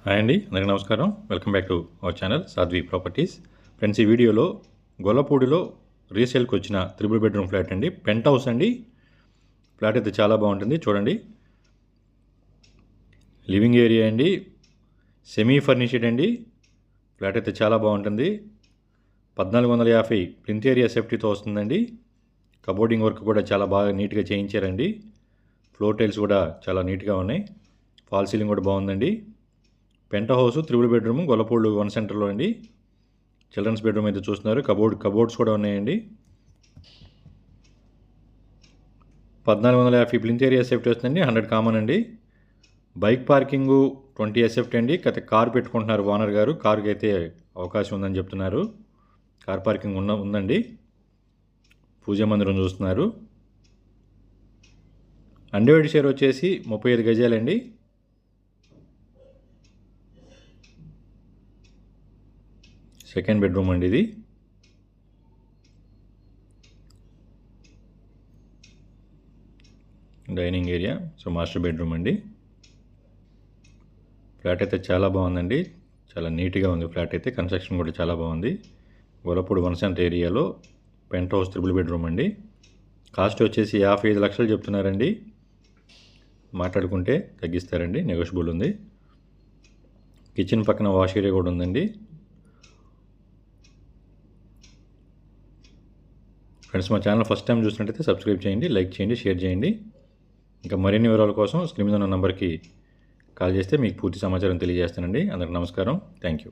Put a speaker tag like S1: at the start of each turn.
S1: Hi అండి, అందరికీ నమస్కారం. Welcome back to our channel Sadhvi properties. Friends, ఈ వీడియోలో గొల్లపూడిలో రీసేల్కి వచ్చిన 3 బెడ్రూమ్ ఫ్లాట్ అండి. పెంట్ హౌస్ అండి. ఫ్లాట్ అయితే చాలా బాగుంటుంది. చూడండి, లివింగ్ ఏరియా అండి, సెమీ ఫర్నిష్డ్ అండి. ఫ్లాట్ అయితే చాలా బాగుంటుంది. 1450 ప్లింత్ ఏరియా సేఫ్టీతో వస్తుందండి. కబోర్డింగ్ వర్క్ కూడా చాలా బాగా నీట్గా చేయించారండి. ఫ్లోర్ టైల్స్ కూడా చాలా నీట్గా ఉన్నాయి. ఫాల్ సీలింగ్ కూడా బాగుందండి. పెంట్ హౌస్ 3 బెడ్రూమ్ గొల్లపూడి 1 సెంటర్లో అండి. చిల్డ్రన్స్ బెడ్రూమ్ అయితే చూస్తున్నారు. కబోర్డ్స్ కూడా ఉన్నాయండి. 1450 ప్లింత్ ఏరియా సేఫ్టీ వస్తుందండి. 100 కామన్ అండి. బైక్ పార్కింగు 20 ఎస్ఎఫ్టీ అండి. కార్ పెట్టుకుంటున్నారు ఓనర్ గారు. కార్కి అయితే అవకాశం ఉందని చెప్తున్నారు. కార్ పార్కింగ్ ఉందండి. పూజా మందిరం చూస్తున్నారు. అండర్వేడ్ షేర్ వచ్చేసి 35 గజాలండి. సెకండ్ బెడ్రూమ్ అండి ఇది. Dining area, so master bedroom అండి. ఫ్లాట్ అయితే చాలా బాగుందండి. చాలా నీట్గా ఉంది ఫ్లాట్ అయితే. కన్స్ట్రక్షన్ కూడా చాలా బాగుంది. గొల్లపూడి 1 సెంటర్ ఏరియాలో పెంట్ హౌస్ 3 బెడ్రూమ్ అండి. కాస్ట్ వచ్చేసి 55 లక్షలు చెప్తున్నారండి. మాట్లాడుకుంటే తగ్గిస్తారండి, నెగోషియబుల్ ఉంది. కిచెన్ పక్కన వాష్ ఏరియా కూడా ఉందండి. ఫ్రెండ్స్, మా ఛానల్ ఫస్ట్ టైం చూసినట్టయితే సబ్స్క్రైబ్ చేయండి, లైక్ చేయండి, షేర్ చేయండి. ఇంకా మరిన్ని వివరాల కోసం స్క్రీన్ మీద ఉన్న నంబర్కి కాల్ చేస్తే మీకు పూర్తి సమాచారం తెలియజేస్తానండి. అందరికీ నమస్కారం. Thank you.